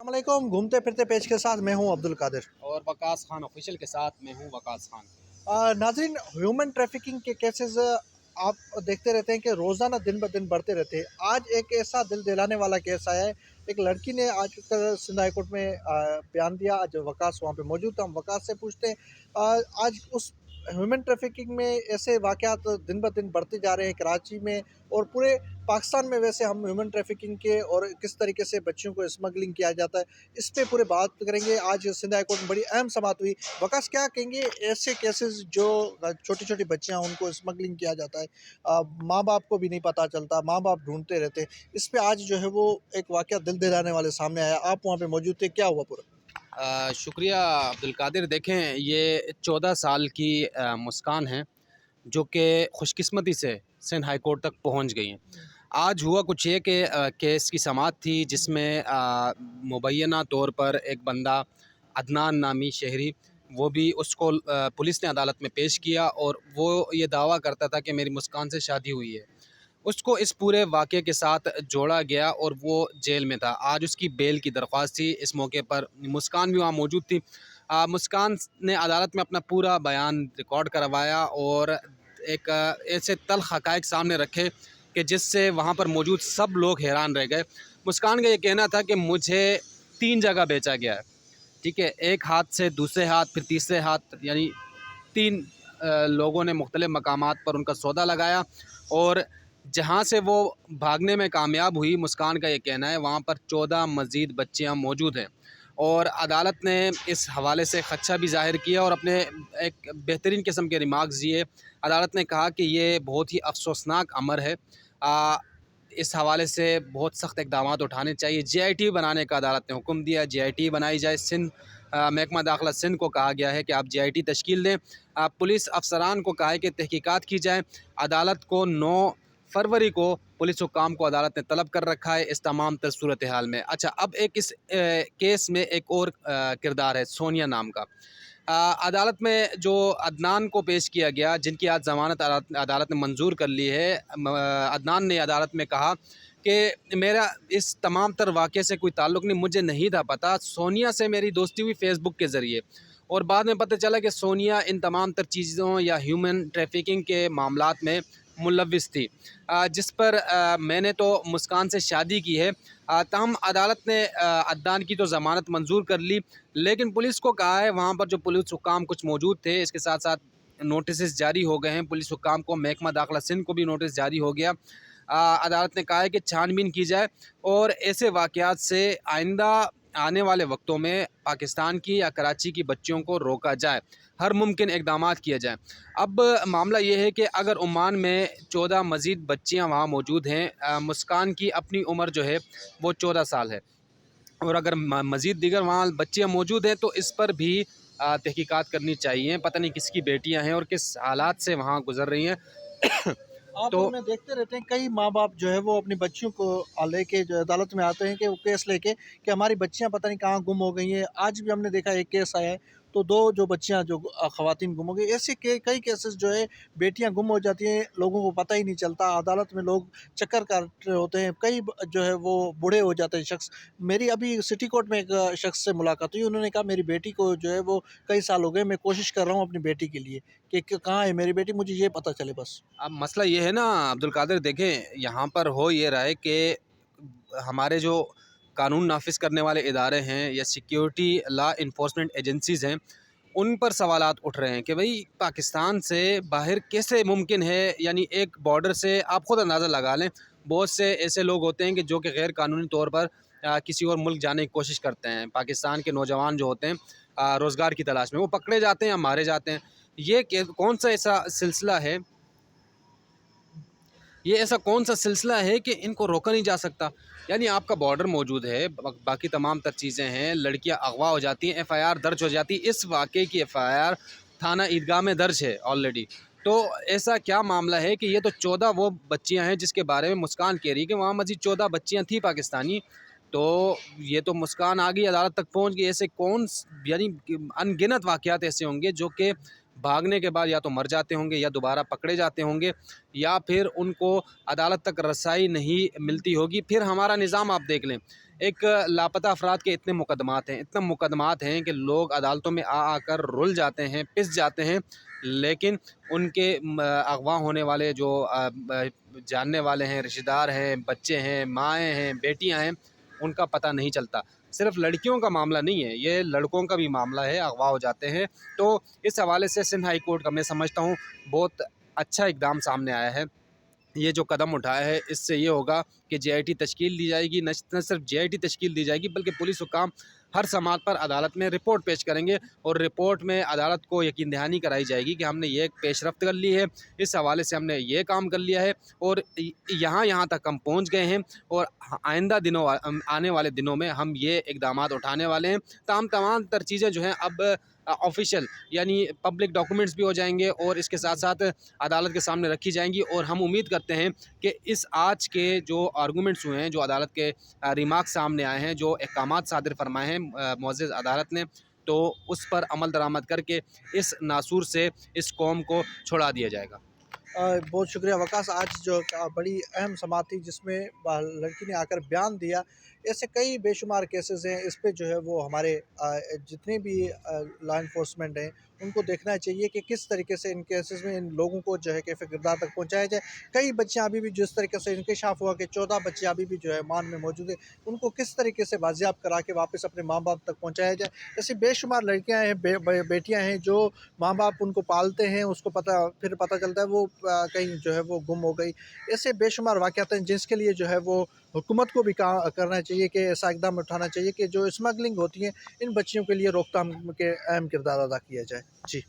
अस्सलामुअलैकुम। घूमते फिरते पेज के साथ मैं हूं अब्दुल कादिर। और वकास खान ऑफिशियल के साथ मैं हूं वकास खान। नाज़रीन, ह्यूमन ट्रैफिकिंग के केसेस आप देखते रहते हैं कि रोज़ाना दिन ब दिन बढ़ते रहते हैं। आज एक ऐसा दिल दिलाने वाला केस आया है। एक लड़की ने आज कल सिंध हाई कोर्ट में बयान दिया। आज वकास वहाँ पे मौजूद था, हम वकास से पूछते हैं आज उस ह्यूमन ट्रैफिकिंग में ऐसे वाक़यात दिन ब दिन बढ़ते जा रहे हैं कराची में और पूरे पाकिस्तान में। वैसे हम ह्यूमन ट्रैफिकिंग के और किस तरीके से बच्चियों को स्मगलिंग किया जाता है, इस पे पूरे बात करेंगे। आज सिंध हाई कोर्ट में बड़ी अहम समाअत हुई। वकास, क्या कहेंगे ऐसे केसेस जो छोटी छोटी बच्चियां उनको स्मगलिंग किया जाता है, माँ बाप को भी नहीं पता चलता, माँ बाप ढूंढते रहते हैं, इस पे आज जो है वो एक वाक़या दिल दिलाने वाले सामने आया। आप वहाँ पे मौजूद थे, क्या हुआ पूरा? शुक्रिया अब्दुल कादिर। देखें, ये 14 साल की मुस्कान है जो कि खुशकिस्मती से सिंध हाई कोर्ट तक पहुंच गई हैं। आज हुआ कुछ ये कि केस की समाअत थी जिसमें मुबैना तौर पर एक बंदा अदनान नामी शहरी, वो भी उसको पुलिस ने अदालत में पेश किया और वो ये दावा करता था कि मेरी मुस्कान से शादी हुई है। उसको इस पूरे वाक़े के साथ जोड़ा गया और वो जेल में था। आज उसकी बेल की दरख्वास्त थी। इस मौके पर मुस्कान भी वहाँ मौजूद थी। मुस्कान ने अदालत में अपना पूरा बयान रिकॉर्ड करवाया और एक ऐसे तल्ख़ हक़ाइक़ सामने रखे कि जिससे वहाँ पर मौजूद सब लोग हैरान रह गए। मुस्कान का ये कहना था कि मुझे 3 जगह बेचा गया है, ठीक है? एक हाथ से दूसरे हाथ, फिर तीसरे हाथ, यानी 3 लोगों ने मुख्तलिफ़ मकामात पर उनका सौदा लगाया और जहाँ से वो भागने में कामयाब हुई, मुस्कान का ये कहना है, वहाँ पर 14 मज़ीद बच्चियाँ मौजूद हैं। और अदालत ने इस हवाले से ख़दशा भी ज़ाहिर किया और अपने एक बेहतरीन किस्म के रिमार्क्स दिए। अदालत ने कहा कि ये बहुत ही अफ़सोसनाक अमर है, इस हवाले से बहुत सख्त इक़दामात उठाने चाहिए। JIT बनाने का अदालत ने हुक्म दिया, JIT बनाई जाए। सिंध महकमा दाखिला सिंध को कहा गया है कि आप JIT तश्कील दें। पुलिस अफसरान को कहा है कि तहकीकात की जाए। अदालत को 9 फरवरी को पुलिस हुक्काम को अदालत ने तलब कर रखा है इस तमाम तर सूरत हाल में। अच्छा, अब एक इस केस में एक और किरदार है सोनिया नाम का। अदालत में जो अदनान को पेश किया गया, जिनकी आज ज़मानत अदालत ने मंजूर कर ली है। अदनान ने अदालत में कहा कि मेरा इस तमाम तर वाक़े से कोई ताल्लुक़ नहीं, मुझे नहीं था पता। सोनिया से मेरी दोस्ती हुई फ़ेसबुक के ज़रिए और बाद में पता चला कि सोनिया इन तमाम तर चीज़ों या ह्यूमन ट्रैफिकिंग के मामलात में मुलव्विस थी, जिस पर मैंने तो मुस्कान से शादी की है। ताहम अदालत ने अदनान की तो ज़मानत मंजूर कर ली, लेकिन पुलिस को कहा है, वहाँ पर जो पुलिस हुक्काम कुछ मौजूद थे, इसके साथ साथ नोटिस जारी हो गए हैं पुलिस हुक्काम को। महकमा दाखिला सिंध को भी नोटिस जारी हो गया। अदालत ने कहा है कि छानबीन की जाए और ऐसे वाक़यात से आइंदा आने वाले वक्तों में पाकिस्तान की या कराची की बच्चियों को रोका जाए, हर मुमकिन इक़दामात किए जाएँ। अब मामला ये है कि अगर ओमान में 14 मज़ीद बच्चियाँ वहाँ मौजूद हैं, मुस्कान की अपनी उम्र जो है वो 14 साल है, और अगर मज़ीद दीगर वहाँ बच्चियाँ मौजूद हैं तो इस पर भी तहकीकात करनी चाहिए। पता नहीं किसकी बेटियाँ हैं और किस हालात से वहाँ गुज़र रही हैं। आप तो में देखते रहते हैं कई माँ बाप जो है वो अपनी बच्चियों को लेके जो अदालत में आते हैं कि वो केस लेके कि हमारी बच्चियां पता नहीं कहाँ गुम हो गई हैं। आज भी हमने देखा एक केस आया है, तो 2 जो बच्चियां जो ख़वातीन गुम हो गई। ऐसे कई केसेस जो है बेटियां गुम हो जाती हैं, लोगों को पता ही नहीं चलता। अदालत में लोग चक्कर काट रहे होते हैं, कई जो है वो बूढ़े हो जाते हैं शख्स। मेरी अभी सिटी कोर्ट में एक शख्स से मुलाकात हुई, उन्होंने कहा मेरी बेटी को जो है वो कई साल हो गए, मैं कोशिश कर रहा हूँ अपनी बेटी के लिए कि कहाँ है मेरी बेटी, मुझे ये पता चले बस। अब मसला ये है ना अब्दुल कादिर, देखें, यहाँ पर हो ये रहा है कि हमारे जो कानून नाफिज करने वाले इदारे हैं या सिक्योरिटी लॉ इन्फोर्समेंट एजेंसीज़ हैं, उन पर सवालात उठ रहे हैं कि भाई पाकिस्तान से बाहर कैसे मुमकिन है। यानी एक बॉर्डर से आप ख़ुद अंदाज़ा लगा लें, बहुत से ऐसे लोग होते हैं कि जो कि गैर कानूनी तौर पर किसी और मुल्क जाने की कोशिश करते हैं। पाकिस्तान के नौजवान जो होते हैं रोज़गार की तलाश में, वो पकड़े जाते हैं या मारे जाते हैं। ये कौन सा ऐसा सिलसिला है, ये ऐसा कौन सा सिलसिला है कि इनको रोका नहीं जा सकता? यानी आपका बॉर्डर मौजूद है, बाकी तमाम तर चीज़ें हैं, लड़कियां अगवा हो जाती हैं, FIR दर्ज हो जाती है। इस वाक़े की FIR थाना ईदगाह में दर्ज है ऑलरेडी। तो ऐसा क्या मामला है कि ये तो 14 वो बच्चियां हैं जिसके बारे में मुस्कान कह रही है कि वहाँ मज़ीद 14 बच्चियां थी पाकिस्तानी। तो ये तो मुस्कान आ गई, अदालत तक पहुँच गई। ऐसे यानी अनगिनत वाक़यात ऐसे होंगे जो कि भागने के बाद या तो मर जाते होंगे या दोबारा पकड़े जाते होंगे या फिर उनको अदालत तक रसाई नहीं मिलती होगी। फिर हमारा निज़ाम आप देख लें, ایک لاپتہ افراد کے اتنے مقدمات ہیں کہ لوگ عدالتوں میں آ کر رل جاتے ہیں، پس جاتے ہیں، لیکن ان کے اغوا ہونے والے جو جاننے والے ہیں، رشتہ دار ہیں، بچے ہیں، مائیں ہیں، بیٹیاں ہیں، ان کا پتہ نہیں چلتا۔ صرف لڑکیوں کا معاملہ نہیں ہے، یہ لڑکوں کا بھی معاملہ ہے، اغوا ہو جاتے ہیں۔ تو اس حوالے سے سندھ ہائی کورٹ کا میں سمجھتا ہوں بہت اچھا اقدام سامنے آیا ہے۔ یہ جو قدم اٹھایا ہے اس سے یہ ہوگا کہ جے آئی ٹی تشکیل دی جائے گی، نہ صرف جے آئی ٹی تشکیل دی جائے گی بلکہ پولیس حکام ہر سماعت پر عدالت میں رپورٹ پیش کریں گے، اور رپورٹ میں عدالت کو یقین دہانی کرائی جائے گی کہ ہم نے یہ پیش رفت کر لی ہے، اس حوالے سے ہم نے یہ کام کر لیا ہے، اور یہاں تک ہم پہنچ گئے ہیں، اور آنے والے دنوں میں ہم یہ اقدامات اٹھانے والے ہیں۔ تمام تر چیزیں جو ہیں اب آفیشیل یعنی پبلک ڈاکومنٹس بھی ہو جائیں گے، اور اس کے ساتھ ساتھ عدالت کے سامنے رکھی جائیں گی، اور ہم امید کرتے ہیں کہ اس آج کے جو آرگومنٹس ہوئے ہیں، جو عدالت کے ریمارکس سامنے آئے ہیں، جو احکامات صادر فرمائے ہیں معزز عدالت نے، تو اس پر عمل درآمد کر کے اس ناسور سے اس قوم کو چھڑا دیا جائے گا۔ بہت شکریہ وکاس، آج جو بڑی اہم سماعت تھی جس میں لڑکی نے آ کر بیان دیا، ایسے کئی بے شمار کیسز ہیں، اس پہ جو ہے وہ ہمارے جتنے بھی لا انفورسمنٹ ہیں ان کو دیکھنا چاہیے کہ کس طریقے سے ان کیسز میں ان لوگوں کو جو ہے کیفے کردار تک پہنچایا جائے۔ کئی بچیاں ابھی بھی جس طریقے سے انکشاف ہوا کہ 14 بچے ابھی بھی جو ہے مان میں موجود ہیں، ان کو کس طریقے سے بازیاب کرا کے واپس اپنے ماں باپ تک پہنچایا جائے۔ ایسی بے شمار لڑکیاں ہیں، بیٹیاں ہیں جو ماں باپ ان کو پالتے ہیں، اس کو پھر پتہ چلتا ہے وہ کہیں جو ہے وہ گم ہو گئی۔ ایسے بے شمار واقعات ہیں جس کے لیے جو ہے وہ حکومت کو بھی کرنا چاہیے کہ ایسا اقدام اٹھانا چاہیے کہ جو اسمگلنگ ہوتی ہے ان بچیوں کے لیے روک تھام کے اہم کردار ادا کیا جائے۔ جی۔